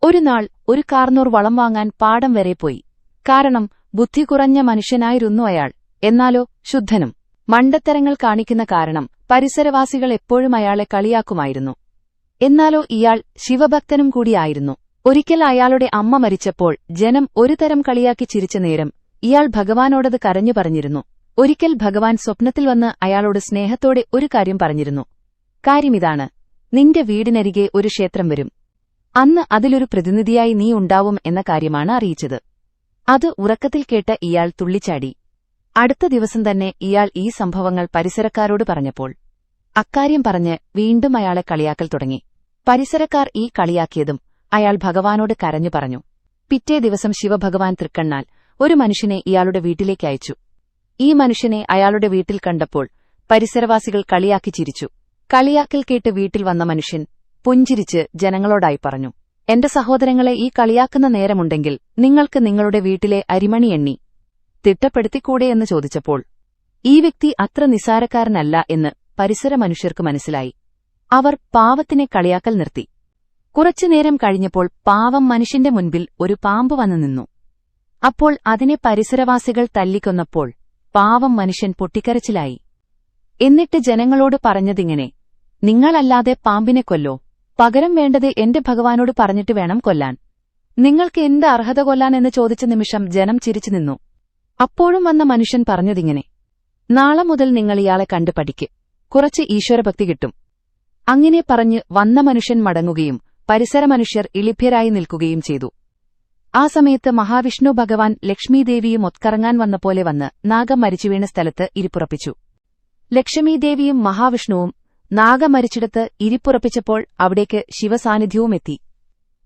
ഒരു നാൾ ഒരു കാർന്നൂർ വളം വാങ്ങാൻ പാടം വരെ പോയി. കാരണം ബുദ്ധി കുറഞ്ഞ മനുഷ്യനായിരുന്നു അയാൾ. എന്നാലോ ശുദ്ധനും. മണ്ടത്തരങ്ങൾ കാണിക്കുന്ന കാരണം പരിസരവാസികൾ എപ്പോഴും അയാളെ കളിയാക്കുമായിരുന്നു. എന്നാലോ ഇയാൾ ശിവഭക്തനും കൂടിയായിരുന്നു. ഒരിക്കൽ അയാളുടെ അമ്മ മരിച്ചപ്പോൾ ജനം ഒരു തരം കളിയാക്കി ചിരിച്ച നേരം ഇയാൾ ഭഗവാനോടത് കരഞ്ഞു പറഞ്ഞിരുന്നു. ഒരിക്കൽ ഭഗവാൻ സ്വപ്നത്തിൽ വന്ന് അയാളോട് സ്നേഹത്തോടെ ഒരു കാര്യം പറഞ്ഞിരുന്നു. കാര്യമിതാണ്, നിന്റെ വീടിനരികെ ഒരു ക്ഷേത്രം വരും. അന്ന് അതിലൊരു പ്രതിനിധിയായി നീ ഉണ്ടാവും എന്ന കാര്യമാണ് അറിയിച്ചത്. അത് ഉറക്കത്തിൽ കേട്ട ഇയാൾ തുള്ളിച്ചാടി. അടുത്ത ദിവസം തന്നെ ഇയാൾ ഈ സംഭവങ്ങൾ പരിസരക്കാരോട് പറഞ്ഞപ്പോൾ അക്കാര്യം പറഞ്ഞ് വീണ്ടും അയാളെ കളിയാക്കൽ തുടങ്ങി. പരിസരക്കാർ ഈ കളിയാക്കിയതും അയാൾ ഭഗവാനോട് കരഞ്ഞു പറഞ്ഞു. പിറ്റേ ദിവസം ശിവഭഗവാൻ തൃക്കണ്ണാൽ ഒരു മനുഷ്യനെ ഇയാളുടെ വീട്ടിലേക്ക് അയച്ചു. ഈ മനുഷ്യനെ അയാളുടെ വീട്ടിൽ കണ്ടപ്പോൾ പരിസരവാസികൾ കളിയാക്കി ചിരിച്ചു. കളിയാക്കൽ കേട്ട് വീട്ടിൽ വന്ന മനുഷ്യൻ പുഞ്ചിരിച്ച് ജനങ്ങളോടായി പറഞ്ഞു, എന്റെ സഹോദരങ്ങളെ, ഈ കളിയാക്കുന്ന നേരമുണ്ടെങ്കിൽ നിങ്ങൾക്ക് നിങ്ങളുടെ വീട്ടിലെ അരിമണി എണ്ണി തിട്ടപ്പെടുത്തിക്കൂടെയെന്ന് ചോദിച്ചപ്പോൾ ഈ വ്യക്തി അത്ര നിസ്സാരക്കാരനല്ല എന്ന് പരിസര മനുഷ്യർക്ക് മനസ്സിലായി. അവർ പാവത്തിനെ കളിയാക്കൽ നിർത്തി. കുറച്ചുനേരം കഴിഞ്ഞപ്പോൾ പാവം മനുഷ്യന്റെ മുൻപിൽ ഒരു പാമ്പ് വന്നു നിന്നു. അപ്പോൾ അതിനെ പരിസരവാസികൾ തല്ലിക്കൊന്നപ്പോൾ പാവം മനുഷ്യൻ പൊട്ടിക്കരച്ചിലായി. എന്നിട്ട് ജനങ്ങളോട് പറഞ്ഞതിങ്ങനെ, നിങ്ങളല്ലാതെ പാമ്പിനെ കൊല്ലോ, പകരം വേണ്ടത് എന്റെ ഭഗവാനോട് പറഞ്ഞിട്ട് വേണം കൊല്ലാൻ. നിങ്ങൾക്ക് എന്ത് അർഹത കൊല്ലാൻ എന്ന് ചോദിച്ച നിമിഷം ജനം ചിരിച്ചു നിന്നു. അപ്പോഴും വന്ന മനുഷ്യൻ പറഞ്ഞതിങ്ങനെ, നാളെ മുതൽ നിങ്ങൾ ഇയാളെ കണ്ടു പഠിക്ക്, കുറച്ച് ഈശ്വരഭക്തി കിട്ടും. അങ്ങനെ പറഞ്ഞ് വന്ന മനുഷ്യൻ മടങ്ങുകയും പരിസര മനുഷ്യർ ഇളിഭ്യരായി നിൽക്കുകയും ചെയ്തു. ആ സമയത്ത് മഹാവിഷ്ണു ഭഗവാൻ ലക്ഷ്മീദേവിയും ഒത്കറങ്ങാൻ വന്നപോലെ വന്ന് നാഗം മരിച്ചുവീണ സ്ഥലത്ത് ഇരിപ്പുറപ്പിച്ചു. ലക്ഷ്മീദേവിയും മഹാവിഷ്ണുവും നാഗം മരിച്ചിടത്ത് ഇരിപ്പുറപ്പിച്ചപ്പോൾ അവിടേക്ക് ശിവസാന്നിധ്യവുമെത്തി.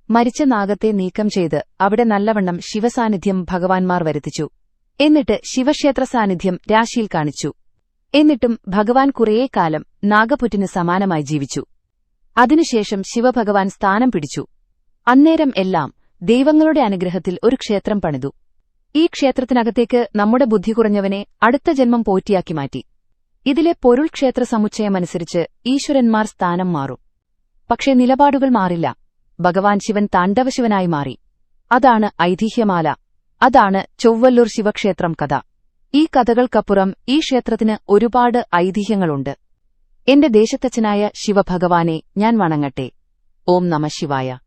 മരിച്ച നാഗത്തെ നീക്കം ചെയ്ത് അവിടെ നല്ലവണ്ണം ശിവസാന്നിധ്യം ഭഗവാൻമാർ വരുത്തിച്ചു. എന്നിട്ട് ശിവക്ഷേത്ര സാന്നിധ്യം രാശിയിൽ കാണിച്ചു. എന്നിട്ടും ഭഗവാൻ കുറേക്കാലം നാഗപുറ്റിന് സമാനമായി ജീവിച്ചു. അതിനുശേഷം ശിവഭഗവാൻ സ്ഥാനം പിടിച്ചു. അന്നേരം എല്ലാം ദൈവങ്ങളുടെ അനുഗ്രഹത്തിൽ ഒരു ക്ഷേത്രം പണിതു. ഈ ക്ഷേത്രത്തിനകത്തേക്ക് നമ്മുടെ ബുദ്ധി കുറഞ്ഞവനെ അടുത്ത ജന്മം പോറ്റിയാക്കി മാറ്റി. ഇതിലെ പൊരുൾ ക്ഷേത്ര സമുച്ചയമനുസരിച്ച് ഈശ്വരന്മാർ സ്ഥാനം മാറും. പക്ഷേ നിലപാടുകൾ മാറില്ല. ഭഗവാൻ ശിവൻ താണ്ഡവശിവനായി മാറി. അതാണ് ഐതിഹ്യമാല. അതാണ് ചൊവ്വല്ലൂർ ശിവക്ഷേത്രം കഥ. ഈ കഥകൾക്കപ്പുറം ഈ ക്ഷേത്രത്തിന് ഒരുപാട് ഐതിഹ്യങ്ങളുണ്ട്. എന്റെ ദേശത്തച്ഛനായ ശിവഭഗവാനെ ഞാൻ വണങ്ങട്ടെ. ഓം നമഃ ശിവായ.